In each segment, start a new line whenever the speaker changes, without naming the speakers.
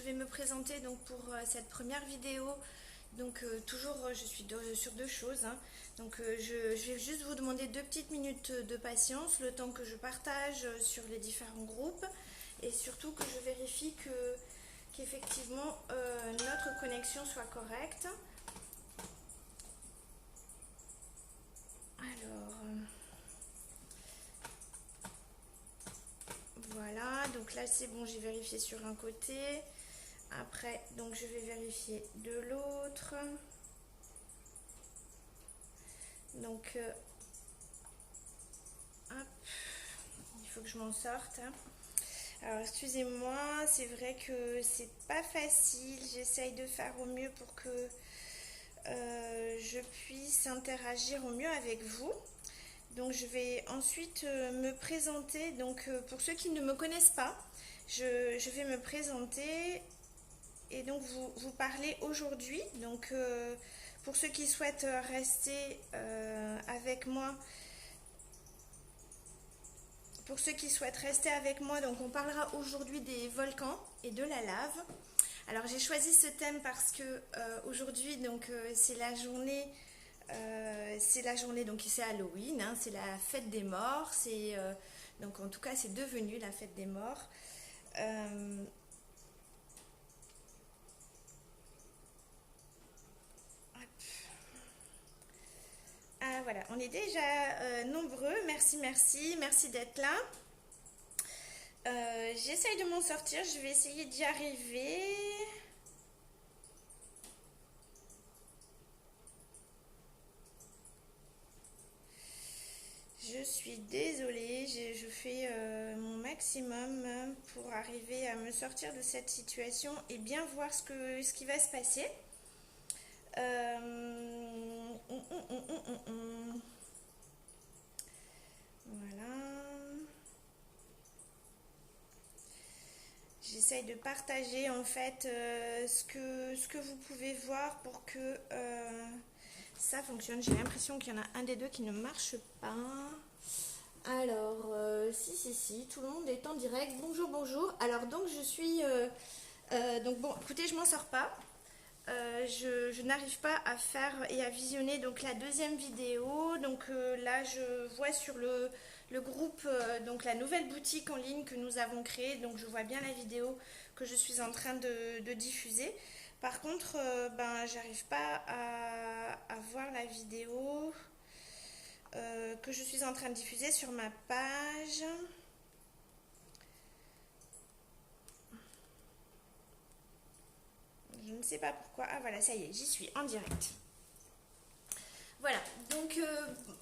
vais me présenter donc pour cette première vidéo. Donc toujours je suis sur deux choses, hein. Donc je vais juste vous demander 2 petites minutes de patience, le temps que je partage sur les différents groupes et surtout que je vérifie qu'effectivement notre connexion soit correcte. Alors voilà, donc là c'est bon, j'ai vérifié sur un côté. Après, donc je vais vérifier de l'autre. Donc, hop, il faut que je m'en sorte. Alors, excusez-moi, c'est vrai que c'est pas facile. J'essaye de faire au mieux pour que je puisse interagir au mieux avec vous. Donc, je vais ensuite me présenter. Donc, pour ceux qui ne me connaissent pas, je vais me présenter et donc vous parler aujourd'hui. Donc, pour ceux qui souhaitent rester avec moi, donc on parlera aujourd'hui des volcans et de la lave. Alors j'ai choisi ce thème parce que aujourd'hui donc c'est la journée donc c'est Halloween, hein, c'est la fête des morts, donc en tout cas c'est devenu la fête des morts. Ah voilà, on est déjà nombreux. Merci d'être là. J'essaye de m'en sortir, je vais essayer d'y arriver. Je suis désolée, je fais mon maximum pour arriver à me sortir de cette situation et bien voir ce qui va se passer. Voilà. J'essaye de partager en fait ce que vous pouvez voir pour que ça fonctionne. J'ai l'impression qu'il y en a un des deux qui ne marche pas. Alors, si, tout le monde est en direct. Bonjour. Alors, donc, je suis... donc, bon, écoutez, je m'en sors pas. Je n'arrive pas à faire et à visionner donc la deuxième vidéo. Donc là, je vois sur le groupe donc la nouvelle boutique en ligne que nous avons créée. Donc je vois bien la vidéo que je suis en train de diffuser. Par contre, j'arrive pas à voir la vidéo que je suis en train de diffuser sur ma page. Je ne sais pas pourquoi. Ah voilà, ça y est, j'y suis en direct. Voilà, donc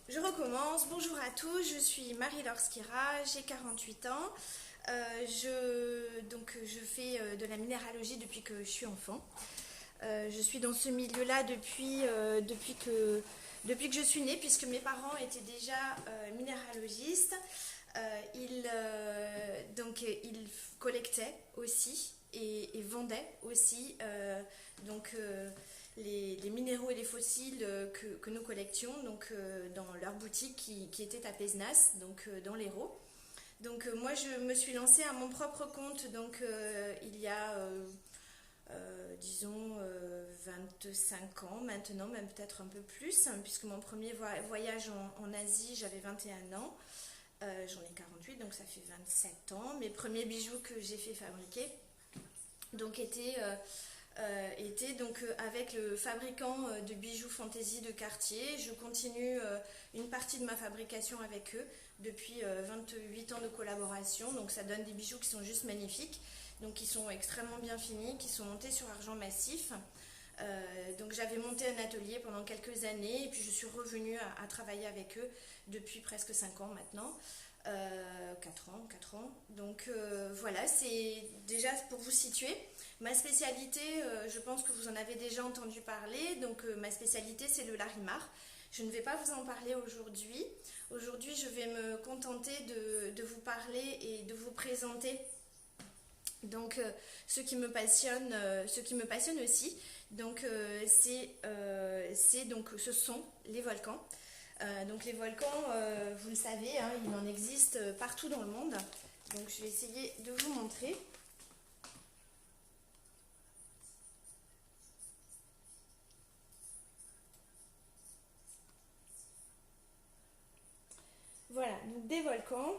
je recommence. Bonjour à tous, je suis Marie-Laure Skira, j'ai 48 ans. Je fais de la minéralogie depuis que je suis enfant. Je suis dans ce milieu-là depuis que je suis née, puisque mes parents étaient déjà minéralogistes. Ils collectaient aussi et vendaient aussi les minéraux et les fossiles que nous collections donc, dans leur boutique qui était à Pézenas, donc dans l'Hérault. Donc moi je me suis lancée à mon propre compte donc il y a disons 25 ans maintenant, même peut-être un peu plus, hein, puisque mon premier voyage en Asie j'avais 21 ans. J'en ai 48, donc ça fait 27 ans. Mes premiers bijoux que j'ai fait fabriquer donc étaient donc avec le fabricant de bijoux fantaisie de Cartier. Je continue une partie de ma fabrication avec eux depuis 28 ans de collaboration. Donc ça donne des bijoux qui sont juste magnifiques, donc qui sont extrêmement bien finis, qui sont montés sur argent massif. Donc j'avais monté un atelier pendant quelques années et puis je suis revenue à travailler avec eux depuis presque 5 ans maintenant. 4 ans. Donc voilà, c'est déjà pour vous situer. Ma spécialité, je pense que vous en avez déjà entendu parler. Donc ma spécialité, c'est le larimar. Je ne vais pas vous en parler aujourd'hui. Aujourd'hui, je vais me contenter de vous parler et de vous présenter donc ce qui me passionne aussi. Donc ce sont les volcans. Donc les volcans, vous le savez, hein, il en existe partout dans le monde. Donc je vais essayer de vous montrer. des volcans,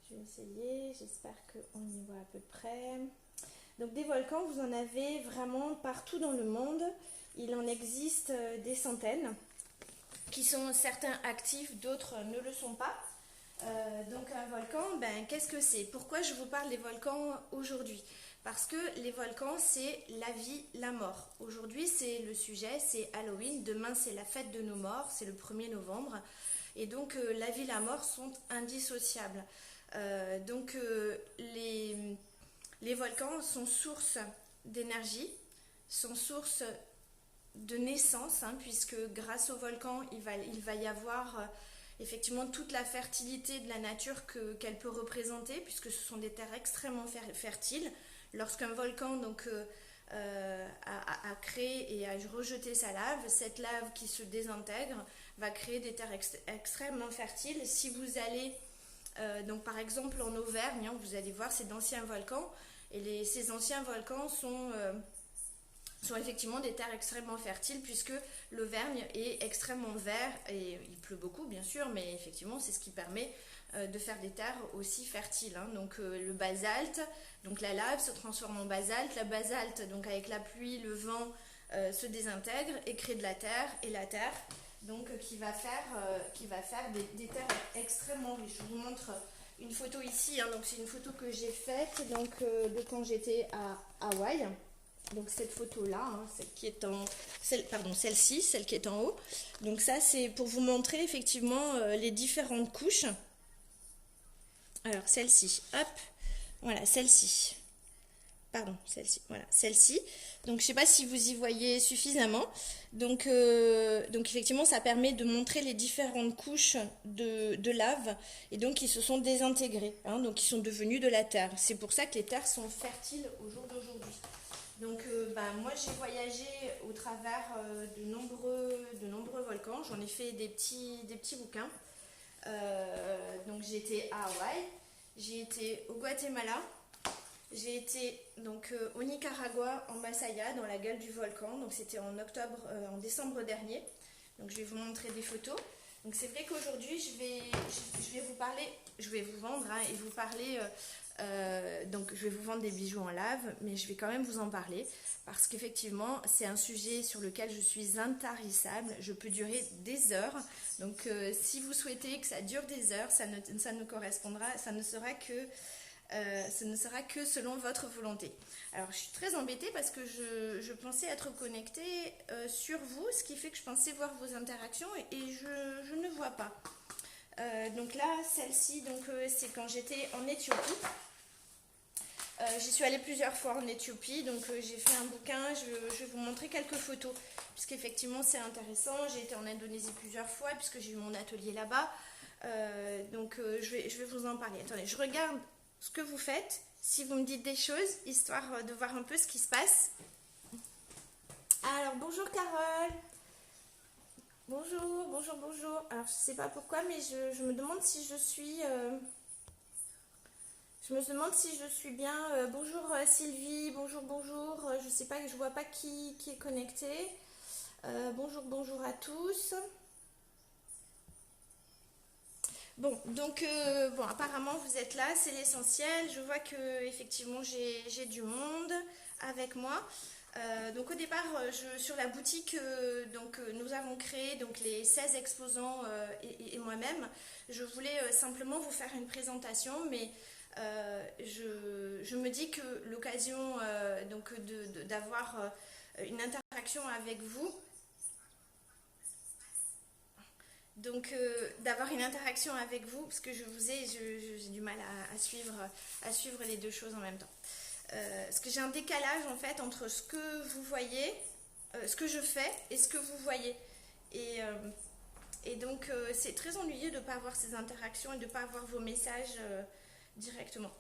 je vais essayer, j'espère qu'on y voit à peu près. Donc des volcans, vous en avez vraiment partout dans le monde. Il en existe des centaines, qui sont certains actifs, d'autres ne le sont pas. Donc un volcan, qu'est-ce que c'est? Pourquoi je vous parle des volcans aujourd'hui? Parce que les volcans, c'est la vie, la mort. Aujourd'hui, c'est le sujet, c'est Halloween. Demain, c'est la fête de nos morts, c'est le 1er novembre. Et donc, la vie, la mort sont indissociables. Donc, les volcans sont source d'énergie, sont source de naissance, puisque grâce aux volcans, il va y avoir effectivement toute la fertilité de la nature qu'elle peut représenter, puisque ce sont des terres extrêmement fertiles. Lorsqu'un volcan a créé et a rejeté sa lave, cette lave qui se désintègre va créer des terres extrêmement fertiles. Si vous allez, donc par exemple en Auvergne, vous allez voir c'est d'anciens volcans, et ces anciens volcans sont effectivement des terres extrêmement fertiles, puisque l'Auvergne est extrêmement vert, et il pleut beaucoup bien sûr, mais effectivement c'est ce qui permet de faire des terres aussi fertiles. Donc le basalte, donc la lave se transforme en basalte, la basalte donc avec la pluie, le vent se désintègre et crée de la terre, et la terre donc qui va faire des terres extrêmement riches. Je vous montre une photo ici, donc c'est une photo que j'ai faite donc de quand j'étais à Hawaï. Donc cette photo-là, celle-ci, celle qui est en haut. Donc ça, c'est pour vous montrer effectivement les différentes couches. Alors celle-ci, hop, voilà, celle-ci. Pardon, celle-ci, voilà, celle-ci. Donc je ne sais pas si vous y voyez suffisamment. Donc effectivement, ça permet de montrer les différentes couches de lave, et donc qui se sont désintégrées, donc qui sont devenues de la terre. C'est pour ça que les terres sont fertiles au jour d'aujourd'hui. Donc moi j'ai voyagé au travers de nombreux volcans, j'en ai fait des petits bouquins. Donc j'ai été à Hawaï, j'ai été au Guatemala, j'ai été donc au Nicaragua, en Masaya, dans la gueule du volcan, donc c'était en décembre dernier. Donc je vais vous montrer des photos. Donc c'est vrai qu'aujourd'hui je vais vous parler, je vais vous vendre et vous parler. Donc je vais vous vendre des bijoux en lave, mais je vais quand même vous en parler parce qu'effectivement c'est un sujet sur lequel je suis intarissable. Je peux durer des heures, donc si vous souhaitez que ça dure des heures, ça ne correspondra, ça ne sera que selon votre volonté. Alors je suis très embêtée parce que je pensais être connectée sur vous, ce qui fait que je pensais voir vos interactions et je ne vois pas. Donc là, celle-ci, c'est quand j'étais en Éthiopie. J'y suis allée plusieurs fois en Éthiopie, donc j'ai fait un bouquin, je vais vous montrer quelques photos, puisqu'effectivement c'est intéressant. J'ai été en Indonésie plusieurs fois, puisque j'ai eu mon atelier là-bas. Je vais vous en parler. Attendez, je regarde ce que vous faites, si vous me dites des choses, histoire de voir un peu ce qui se passe. Alors, bonjour Carole. Bonjour, bonjour, bonjour. Alors, je sais pas pourquoi, mais je me demande si je suis... je me demande si je suis bien. Bonjour Sylvie, bonjour, bonjour. Je sais pas, je vois pas qui est connecté. Bonjour, bonjour à tous. Bon, donc, apparemment vous êtes là, c'est l'essentiel. Je vois que effectivement j'ai du monde avec moi. Donc au départ, sur la boutique, nous avons créé donc, les 16 exposants et moi-même. Je voulais simplement vous faire une présentation, mais je me dis que l'occasion d'avoir une interaction avec vous, d'avoir une interaction avec vous, parce que j'ai du mal à suivre les deux choses en même temps. Parce que j'ai un décalage en fait entre ce que vous voyez, ce que je fais et ce que vous voyez. Et donc c'est très ennuyeux de ne pas avoir ces interactions et de ne pas avoir vos messages directement.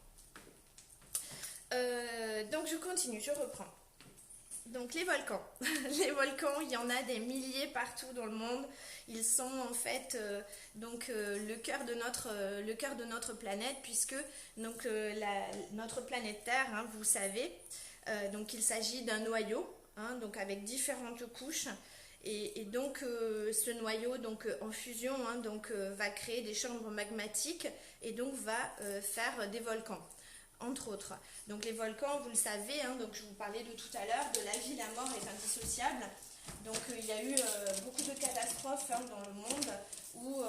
Donc je continue, je reprends. Donc les volcans. Les volcans, il y en a des milliers partout dans le monde. Ils sont en fait le cœur de notre planète, puisque notre planète Terre, vous savez, donc il s'agit d'un noyau, donc avec différentes couches. Et donc ce noyau donc, en fusion hein, donc, va créer des chambres magmatiques et donc va faire des volcans, entre autres. Donc les volcans, vous le savez, hein, donc je vous parlais de tout à l'heure, de la vie, la mort est indissociable. Donc il y a eu beaucoup de catastrophes hein, dans le monde où,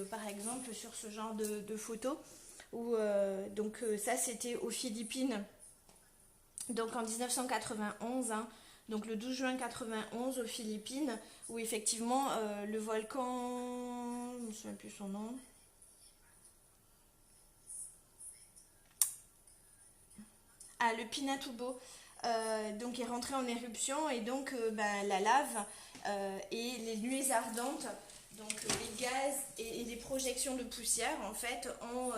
par exemple sur ce genre de photos, où ça c'était aux Philippines, donc en 1991, hein, donc le 12 juin 91 aux Philippines, où effectivement le volcan, je ne me souviens plus son nom, le Pinatubo, donc est rentré en éruption et donc la lave et les nuées ardentes, donc les gaz et les projections de poussière en fait ont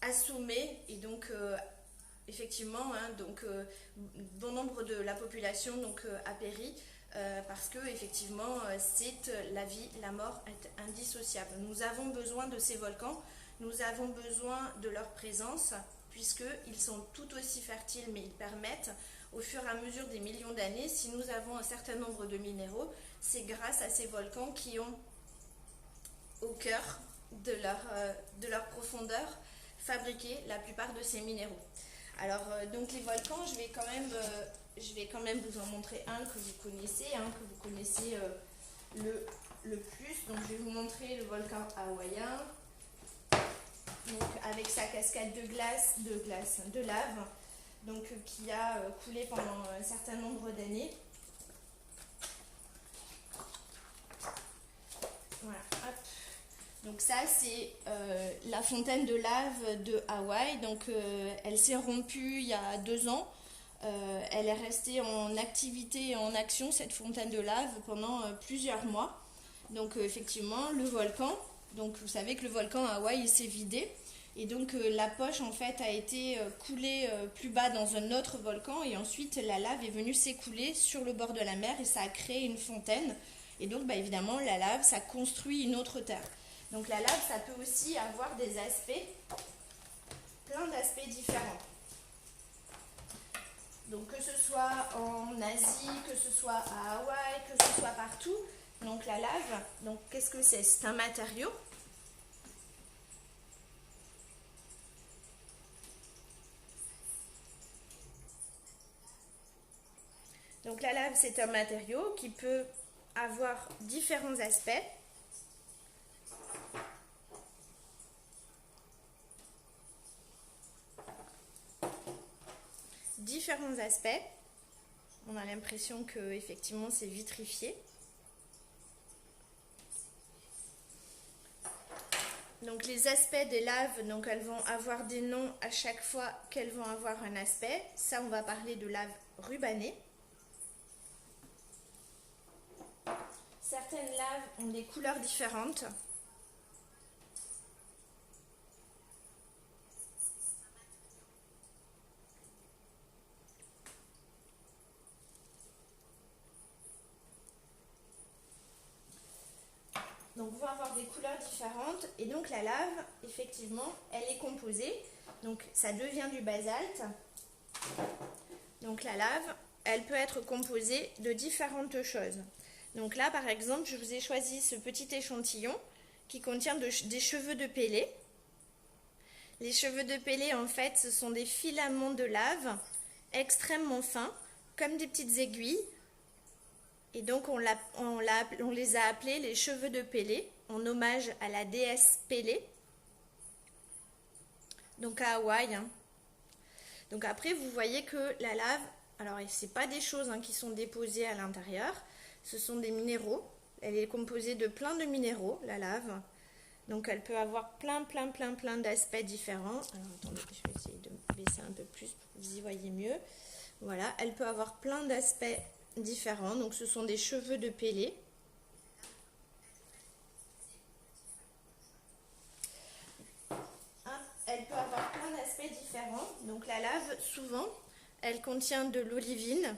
assommé et donc effectivement hein, donc bon nombre de la population donc a péri parce que effectivement c'est la vie, la mort est indissociable. Nous avons besoin de ces volcans, nous avons besoin de leur présence puisqu'ils sont tout aussi fertiles mais ils permettent au fur et à mesure des millions d'années, si nous avons un certain nombre de minéraux, c'est grâce à ces volcans qui ont au cœur de leur profondeur fabriqué la plupart de ces minéraux. Alors donc les volcans, je vais quand même vous en montrer un que vous connaissez le plus. Donc je vais vous montrer le volcan hawaïen, donc avec sa cascade de lave, donc qui a coulé pendant un certain nombre d'années. Voilà, hop. Donc ça c'est la fontaine de lave de Hawaï. Donc elle s'est rompue il y a 2 ans. Elle est restée en activité et en action, cette fontaine de lave, pendant plusieurs mois. Donc effectivement le volcan, donc vous savez que le volcan à Hawaï il s'est vidé. Et donc la poche en fait a été coulée plus bas dans un autre volcan et ensuite la lave est venue s'écouler sur le bord de la mer et ça a créé une fontaine. Et donc évidemment la lave ça construit une autre terre. Donc la lave, ça peut aussi avoir des aspects, plein d'aspects différents. Donc que ce soit en Asie, que ce soit à Hawaï, que ce soit partout. Donc la lave, donc qu'est-ce que c'est? C'est un matériau. Donc la lave, c'est un matériau qui peut avoir différents aspects. On a l'impression que effectivement c'est vitrifié. Donc les aspects des laves, donc elles vont avoir des noms à chaque fois qu'elles vont avoir un aspect. Ça, on va parler de lave rubanée. Certaines laves ont des couleurs différentes. Donc vont avoir des couleurs différentes et donc la lave, effectivement, elle est composée. Donc ça devient du basalte. Donc la lave, elle peut être composée de différentes choses. Donc là, par exemple, je vous ai choisi ce petit échantillon qui contient des cheveux de pélée. Les cheveux de pélée, en fait, ce sont des filaments de lave extrêmement fins, comme des petites aiguilles. Et donc on les a appelés les cheveux de Pélée, en hommage à la déesse Pélée, donc à Hawaï. Hein. Donc après vous voyez que la lave, alors ce n'est pas des choses hein, qui sont déposées à l'intérieur, ce sont des minéraux. Elle est composée de plein de minéraux, la lave. Donc elle peut avoir plein d'aspects différents. Alors attendez, je vais essayer de baisser un peu plus pour que vous y voyez mieux. Voilà, elle peut avoir plein d'aspects différents. Donc ce sont des cheveux de pélée. Elle peut avoir plein d'aspects différents. Donc la lave, souvent, elle contient de l'olivine.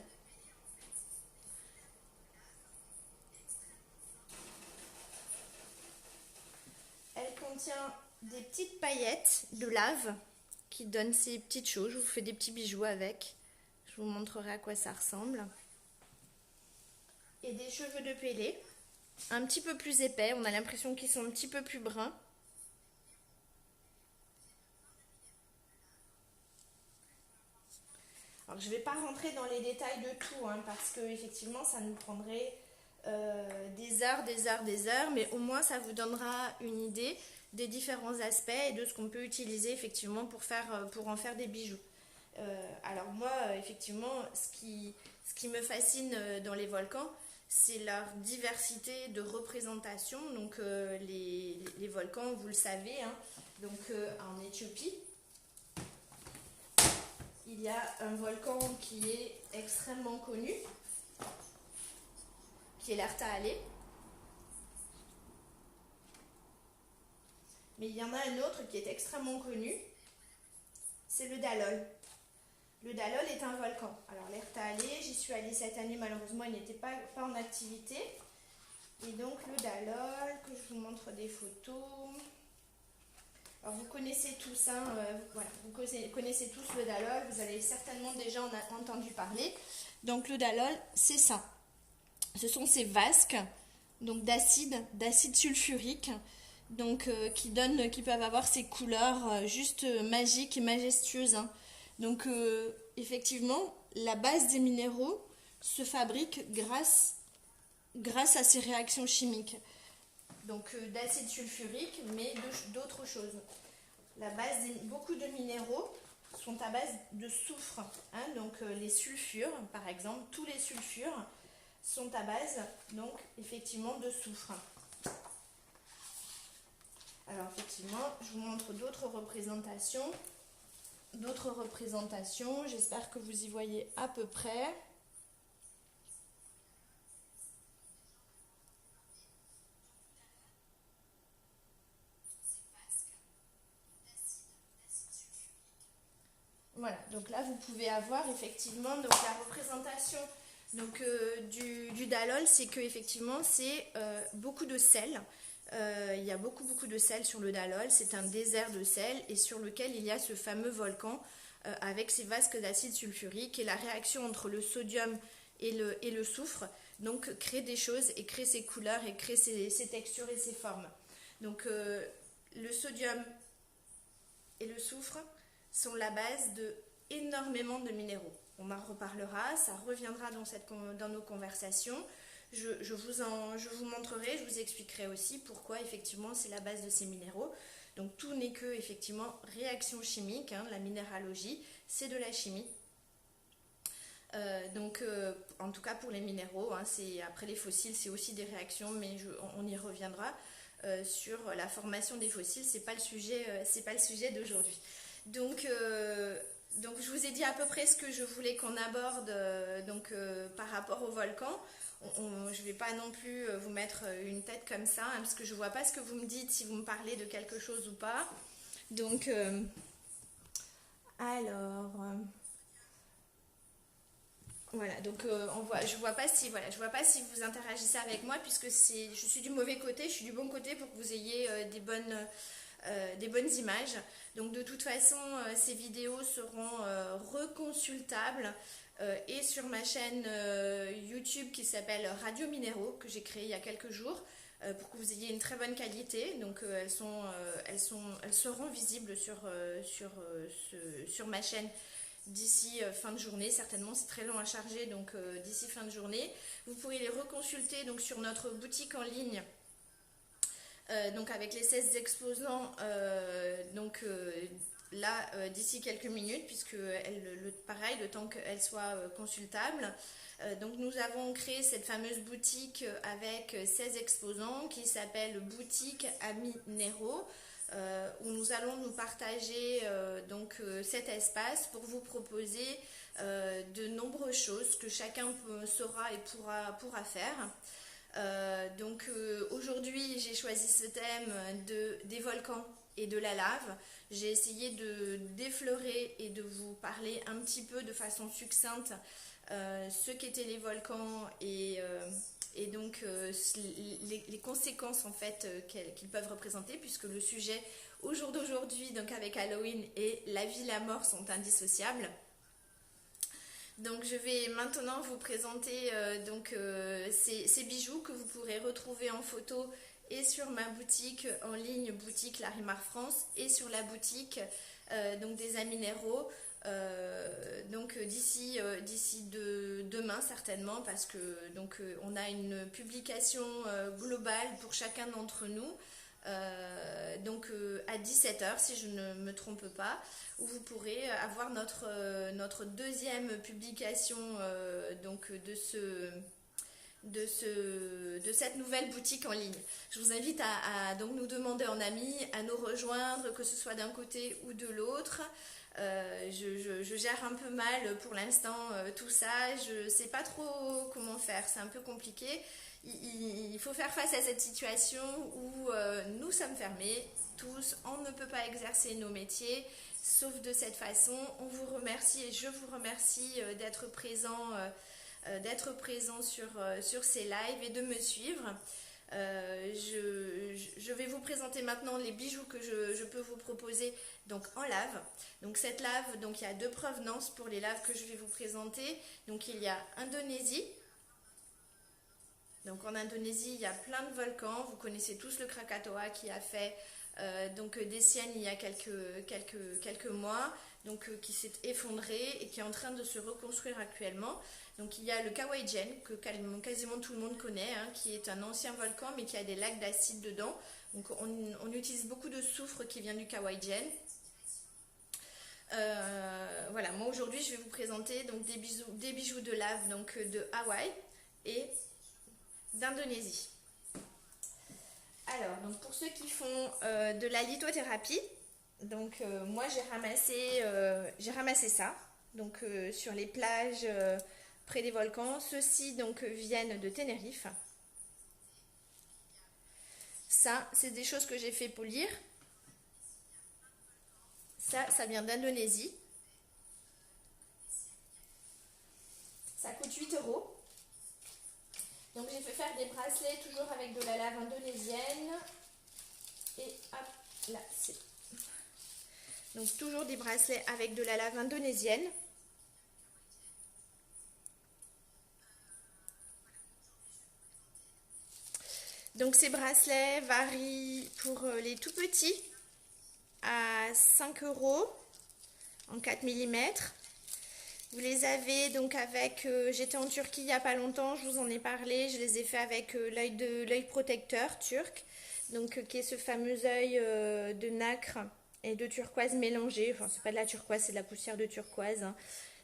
Elle contient des petites paillettes de lave qui donnent ces petites choses. Je vous fais des petits bijoux avec. Je vous montrerai à quoi ça ressemble. et des cheveux de pélé, un petit peu plus épais, on a l'impression qu'ils sont un petit peu plus bruns. Alors, je ne vais pas rentrer dans les détails de tout, hein, parce que effectivement, ça nous prendrait des heures, des heures, des heures, mais au moins, ça vous donnera une idée des différents aspects et de ce qu'on peut utiliser effectivement pour en faire des bijoux. Alors moi, effectivement, ce qui me fascine dans les volcans, c'est leur diversité de représentation. Donc les volcans, vous le savez, hein, donc en Éthiopie, il y a un volcan qui est extrêmement connu, qui est l'Ertaale. Mais il y en a un autre qui est extrêmement connu, c'est le Dalol. Le Dalol est un volcan. Alors l'Ertaale, j'y suis allée cette année, malheureusement il n'était pas en activité. Et donc le Dalol, que je vous montre des photos. Alors vous connaissez tous, hein, voilà, vous connaissez tous le Dalol, vous avez certainement déjà entendu parler. Donc le Dalol, c'est ça. Ce sont ces vasques donc d'acide sulfurique, donc qui peuvent avoir ces couleurs juste magiques et majestueuses, hein. Donc effectivement, la base des minéraux se fabrique grâce à ces réactions chimiques. Donc d'acide sulfurique, mais d'autres choses. Beaucoup de minéraux sont à base de soufre, hein, donc les sulfures, par exemple, tous les sulfures sont à base, donc effectivement, de soufre. Alors effectivement, je vous montre d'autres représentations. J'espère que vous y voyez à peu près. Voilà, donc là vous pouvez avoir effectivement donc, la représentation donc, du Dalol, c'est que effectivement c'est beaucoup de sel. Il y a beaucoup de sel sur le Dalol, c'est un désert de sel et sur lequel il y a ce fameux volcan avec ces vasques d'acide sulfurique et la réaction entre le sodium et le soufre donc crée des choses et crée ces couleurs et crée ces textures et ces formes. Donc le sodium et le soufre sont la base de énormément de minéraux. On en reparlera, ça reviendra dans nos conversations. Je vous montrerai, je vous expliquerai aussi pourquoi effectivement c'est la base de ces minéraux. Donc tout n'est que effectivement réaction chimique, hein, la minéralogie, c'est de la chimie. En tout cas pour les minéraux, hein, après les fossiles c'est aussi des réactions, mais on y reviendra sur la formation des fossiles, c'est pas le sujet d'aujourd'hui. Donc je vous ai dit à peu près ce que je voulais qu'on aborde par rapport au volcan. Je ne vais pas non plus vous mettre une tête comme ça, hein, parce que je ne vois pas ce que vous me dites, si vous me parlez de quelque chose ou pas. Donc, voilà, donc je vois pas si vous interagissez avec moi, puisque je suis du mauvais côté, je suis du bon côté pour que vous ayez des bonnes images. Donc de toute façon, ces vidéos seront reconsultables et sur ma chaîne YouTube qui s'appelle Radio Minéraux, que j'ai créée il y a quelques jours, pour que vous ayez une très bonne qualité. Donc elles seront visibles sur ma chaîne d'ici fin de journée. Certainement, c'est très long à charger, donc d'ici fin de journée. Vous pourrez les reconsulter donc, sur notre boutique en ligne. Donc avec les 16 exposants, d'ici quelques minutes, puisque pareil, le temps qu'elle soit consultable. Donc nous avons créé cette fameuse boutique avec 16 exposants qui s'appelle Boutique à Minéraux, où nous allons nous partager cet espace pour vous proposer de nombreuses choses que chacun saura et pourra faire. Aujourd'hui j'ai choisi ce thème des volcans et de la lave. J'ai essayé de d'effleurer et de vous parler un petit peu de façon succincte ce qu'étaient les volcans et les conséquences en fait qu'ils peuvent représenter, puisque le sujet au jour d'aujourd'hui, donc avec Halloween, et la vie, la mort sont indissociables. Donc je vais maintenant vous présenter ces bijoux que vous pourrez retrouver en photo et sur ma boutique en ligne, boutique Larimar France, et sur la boutique donc des Aminéro. D'ici demain certainement, parce que on a une publication globale pour chacun d'entre nous, à 17h si je ne me trompe pas, où vous pourrez avoir notre deuxième publication de cette nouvelle boutique en ligne. Je vous invite à donc nous demander en ami, à nous rejoindre, que ce soit d'un côté ou de l'autre. Je gère un peu mal pour l'instant tout ça, je ne sais pas trop comment faire, c'est un peu compliqué. Il faut faire face à cette situation où nous sommes fermés tous, on ne peut pas exercer nos métiers sauf de cette façon. On vous remercie et je vous remercie d'être présent sur ces lives et de me suivre. Je vais vous présenter maintenant les bijoux que je peux vous proposer donc en lave. Donc cette lave, donc il y a deux provenances pour les laves que je vais vous présenter. Donc il y a Indonésie. Donc en Indonésie, il y a plein de volcans. Vous connaissez tous le Krakatoa qui a fait des siennes il y a quelques mois, qui s'est effondré et qui est en train de se reconstruire actuellement. Donc il y a le Kawaïjen, que quasiment tout le monde connaît, hein, qui est un ancien volcan mais qui a des lacs d'acide dedans. Donc on utilise beaucoup de soufre qui vient du Kawaïjen. Voilà, moi aujourd'hui je vais vous présenter donc des bijoux de lave de Hawaï et d'Indonésie. Alors, donc pour ceux qui font de la lithothérapie, moi j'ai ramassé ça sur les plages près des volcans. Ceux-ci viennent de Tenerife. Ça, c'est des choses que j'ai fait polir. Ça vient d'Indonésie. Ça coûte 8 €. Donc j'ai fait faire des bracelets toujours avec de la lave indonésienne. Et hop, là c'est. Donc toujours des bracelets avec de la lave indonésienne. Donc ces bracelets varient pour les tout petits à 5 € en 4 mm. Vous les avez donc avec, j'étais en Turquie il n'y a pas longtemps, je vous en ai parlé, je les ai fait avec l'œil protecteur turc, qui est ce fameux œil de nacre et de turquoise mélangé, enfin c'est pas de la turquoise, c'est de la poussière de turquoise, hein.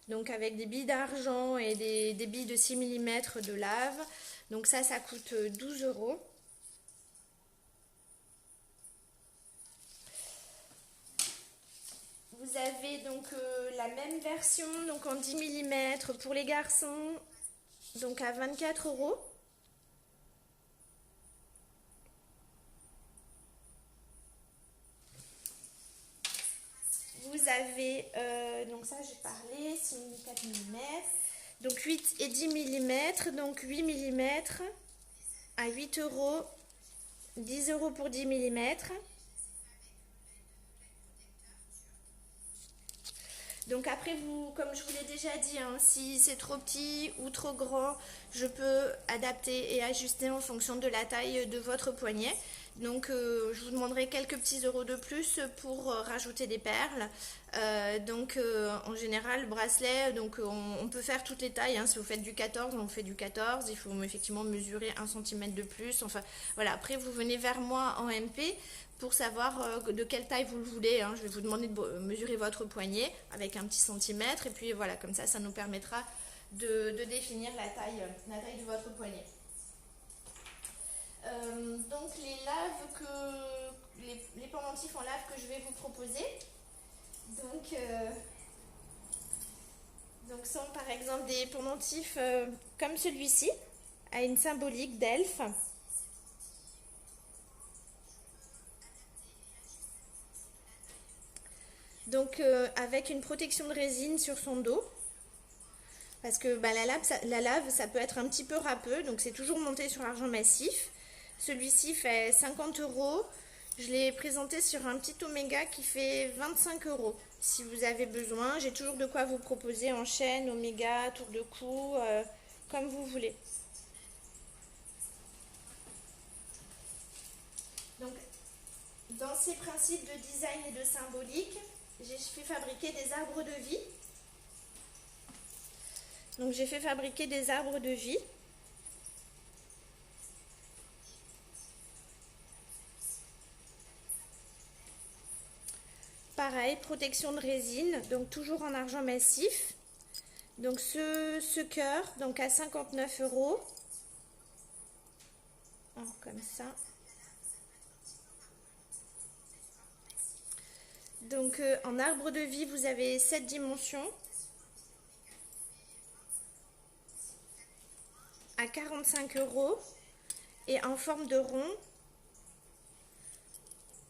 Donc avec des billes d'argent et des billes de 6 mm de lave, donc ça coûte 12 €. Vous avez la même version en 10 mm pour les garçons, à 24 €. Vous avez, ça j'ai parlé, 4 mm, donc 8 et 10 mm, donc 8 mm à 8 €, 10 € pour 10 mm. Donc après, comme je vous l'ai déjà dit, hein, si c'est trop petit ou trop grand, je peux adapter et ajuster en fonction de la taille de votre poignet. Donc je vous demanderai quelques petits euros de plus pour rajouter des perles. En général, le bracelet, on peut faire toutes les tailles, hein. Si vous faites du 14, on fait du 14. Il faut effectivement mesurer 1 cm de plus. Enfin voilà, après vous venez vers moi en MP pour savoir de quelle taille vous le voulez, hein. Je vais vous demander de mesurer votre poignet avec un petit centimètre. Et puis voilà, comme ça nous permettra de définir la taille de votre poignet. Donc les pendentifs en lave que je vais vous proposer sont par exemple des pendentifs comme celui-ci à une symbolique d'elfe. Avec une protection de résine sur son dos, parce que la lave ça peut être un petit peu râpeux, donc c'est toujours monté sur l'argent massif. Celui-ci fait 50 €. Je l'ai présenté sur un petit Omega qui fait 25 €. si vous avez besoin. J'ai toujours de quoi vous proposer en chaîne, oméga, tour de cou, comme vous voulez. Donc, dans ces principes de design et de symbolique, j'ai fait fabriquer des arbres de vie. Donc, j'ai fait fabriquer des arbres de vie. Pareil, protection de résine, donc toujours en argent massif. Donc ce cœur, donc à 59 €. Comme ça. Donc en arbre de vie, vous avez 7 dimensions. À 45 € et en forme de rond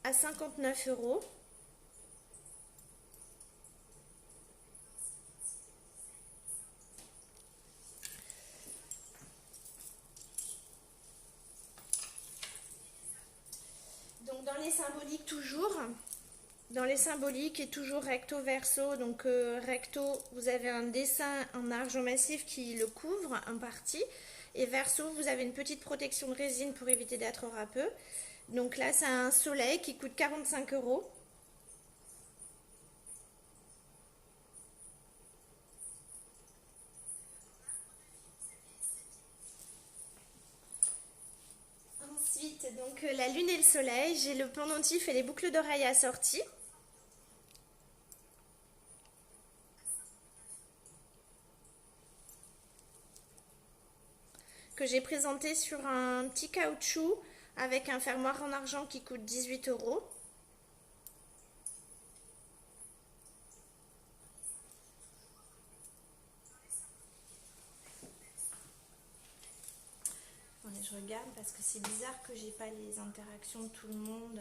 à 59 €. Donc dans les symboliques toujours, dans les symboliques et toujours recto verso, donc recto vous avez un dessin en argent massif qui le couvre en partie. Et verso, vous avez une petite protection de résine pour éviter d'être râpeux. Donc là, c'est un soleil qui coûte 45 €. Ensuite, donc la lune et le soleil, j'ai le pendentif et les boucles d'oreilles assorties. Que j'ai présenté sur un petit caoutchouc avec un fermoir en argent qui coûte 18 €. Attendez, je regarde parce que c'est bizarre que j'ai pas les interactions de tout le monde.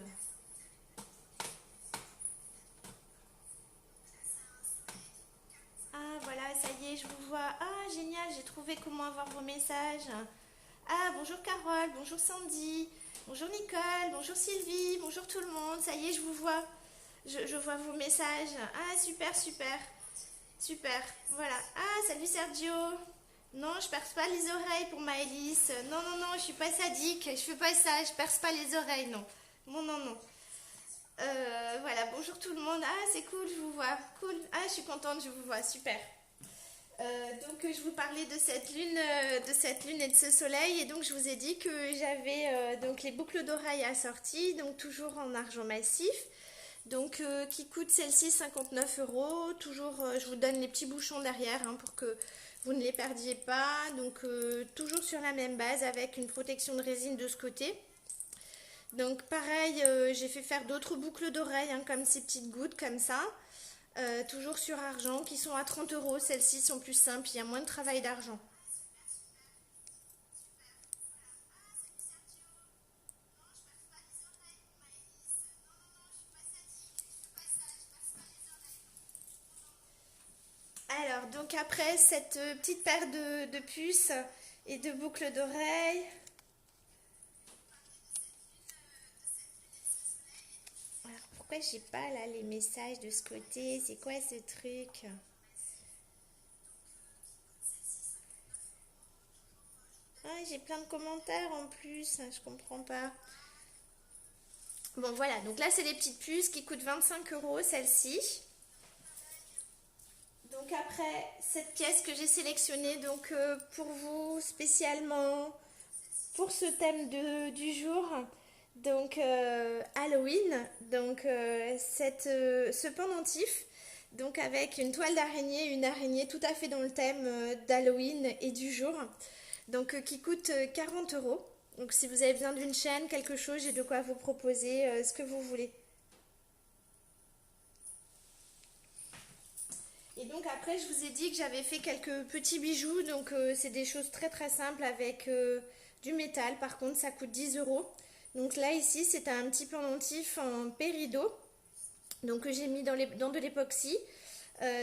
Ah voilà, ça y est, je vous vois. Ah génial, j'ai trouvé comment avoir vos messages. Ah bonjour Carole, bonjour Sandy, bonjour Nicole, bonjour Sylvie, bonjour tout le monde. Ça y est, je vous vois. Je vois vos messages. Ah super, super, super. Voilà. Ah salut Sergio. Non, je perce pas les oreilles pour Maëlys. Non, non, non, je suis pas sadique. Je fais pas ça, je perce pas les oreilles, non. Non, non, non. Voilà, bonjour tout le monde. Ah, c'est cool, je vous vois. Cool. Ah, je suis contente, je vous vois. Super. Donc, je vous parlais de cette lune et de ce soleil. Et donc, je vous ai dit que j'avais donc les boucles d'oreilles assorties, donc toujours en argent massif. Donc, qui coûte celle-ci 59 €. Toujours, je vous donne les petits bouchons derrière hein, pour que vous ne les perdiez pas. Donc, toujours sur la même base avec une protection de résine de ce côté. Donc pareil, j'ai fait faire d'autres boucles d'oreilles, hein, comme ces petites gouttes comme ça. Toujours sur argent, qui sont à 30 €. Celles-ci sont plus simples, il y a moins de travail d'argent. Alors, donc après cette petite paire de puces et de boucles d'oreilles. Alors, pourquoi j'ai pas là les messages de ce côté? C'est quoi ce truc? Ah, j'ai plein de commentaires en plus, je comprends pas. Bon voilà, donc là c'est les petites puces qui coûtent 25 € celle-ci. Donc après cette pièce que j'ai sélectionnée donc pour vous spécialement pour ce thème du jour, donc Halloween, donc ce pendentif, donc avec une toile d'araignée, une araignée tout à fait dans le thème d'Halloween et du jour, donc qui coûte 40 €. Donc si vous avez besoin d'une chaîne, quelque chose, j'ai de quoi vous proposer ce que vous voulez. Et donc après, je vous ai dit que j'avais fait quelques petits bijoux. Donc c'est des choses très très simples avec du métal. Par contre, ça coûte 10 €. Donc là, ici, c'est un petit pendentif en péridot. Donc que j'ai mis dans de l'époxy.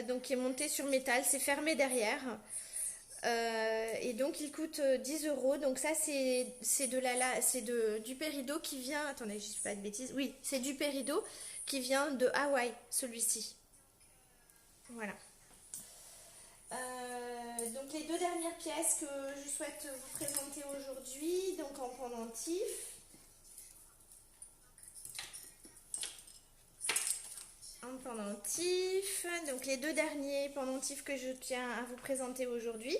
Donc qui est monté sur métal. C'est fermé derrière. Et donc il coûte 10 €. Donc ça, c'est du péridot qui vient... Attendez, je ne dis pas de bêtises. Oui, c'est du péridot qui vient de Hawaï, celui-ci. Voilà. Donc les deux dernières pièces que je souhaite vous présenter aujourd'hui, donc en pendentif. En pendentif, donc les deux derniers pendentifs que je tiens à vous présenter aujourd'hui.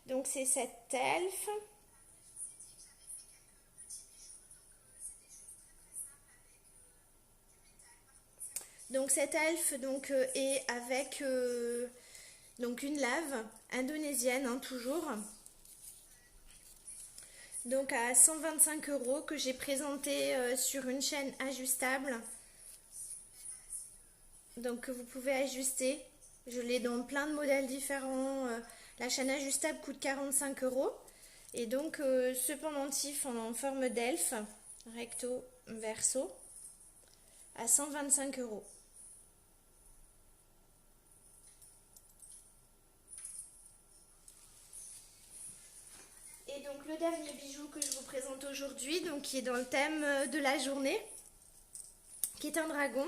Donc c'est cette elfe. Donc cette elfe donc, est avec donc une lave indonésienne, hein, toujours. Donc à 125 € que j'ai présenté sur une chaîne ajustable. Donc que vous pouvez ajuster. Je l'ai dans plein de modèles différents. La chaîne ajustable coûte 45 €. Et donc ce pendentif en forme d'elfe, recto verso, à 125 €. Et donc le dernier bijou que je vous présente aujourd'hui, donc qui est dans le thème de la journée, qui est un dragon,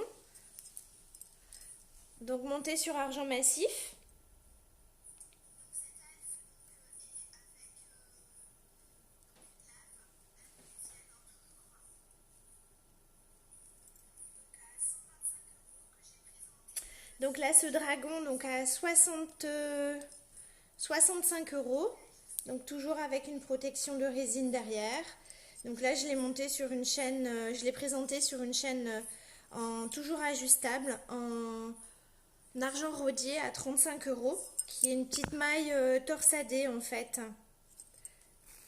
donc monté sur argent massif. Donc là, ce dragon donc à 65 €, donc toujours avec une protection de résine derrière. Donc là, je l'ai monté sur une chaîne, je l'ai présenté sur une chaîne en toujours ajustable, en argent rodier à 35 €, qui est une petite maille torsadée en fait.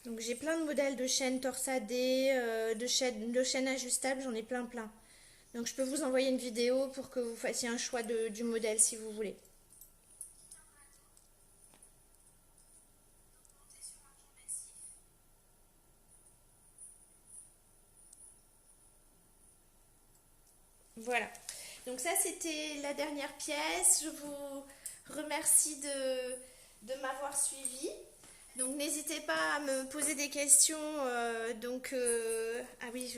Donc j'ai plein de modèles de chaînes torsadées, de chaînes ajustables, j'en ai plein. Donc je peux vous envoyer une vidéo pour que vous fassiez un choix du modèle si vous voulez. Voilà. Donc ça c'était la dernière pièce. Je vous remercie de m'avoir suivi. Donc n'hésitez pas à me poser des questions. Ah oui,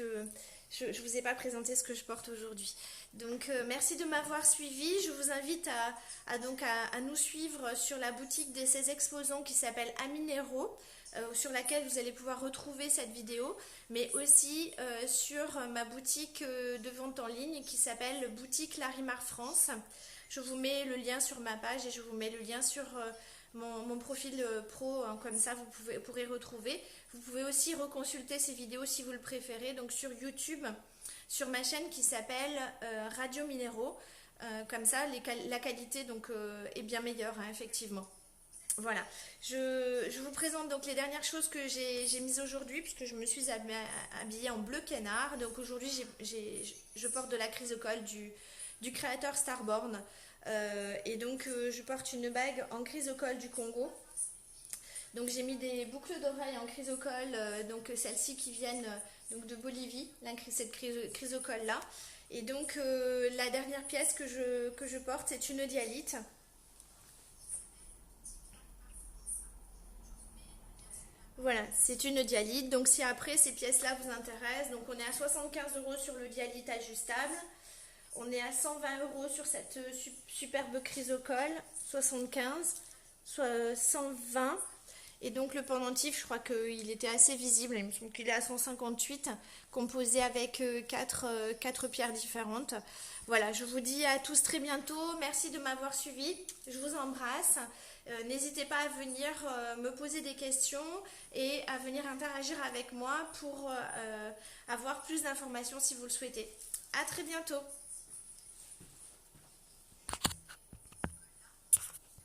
je vous ai pas présenté ce que je porte aujourd'hui. Donc merci de m'avoir suivi. Je vous invite à nous suivre sur la boutique des 16 exposants qui s'appelle Aminero, sur laquelle vous allez pouvoir retrouver cette vidéo, mais aussi sur ma boutique de vente en ligne qui s'appelle Boutique Larimar France. Je vous mets le lien sur ma page et je vous mets le lien sur mon profil pro, hein, comme ça vous pourrez retrouver. Vous pouvez aussi reconsulter ces vidéos si vous le préférez, donc sur YouTube, sur ma chaîne qui s'appelle Radio Minéraux. Comme ça, la qualité donc, est bien meilleure, hein, effectivement. Voilà, je vous présente donc les dernières choses que j'ai mises aujourd'hui, puisque je me suis habillée en bleu canard. Donc aujourd'hui, je porte de la chrysocole du créateur Starborn. Et donc je porte une bague en chrysocole du Congo. Donc j'ai mis des boucles d'oreilles en chrysocole, donc celles-ci qui viennent donc de Bolivie, cette chrysocole là. Et donc la dernière pièce que je porte, c'est une dialyte. Voilà, c'est une dialyte. Donc si après ces pièces-là vous intéressent, donc on est à 75 € sur le dialyte ajustable. On est à 120 € sur cette superbe chrysocole, 75, soit 120. Et donc le pendentif, je crois qu'il était assez visible, il me semble qu'il est à 158, composé avec quatre pierres différentes. Voilà, je vous dis à tous très bientôt, merci de m'avoir suivi, je vous embrasse. N'hésitez pas à venir me poser des questions et à venir interagir avec moi pour avoir plus d'informations si vous le souhaitez. À très bientôt.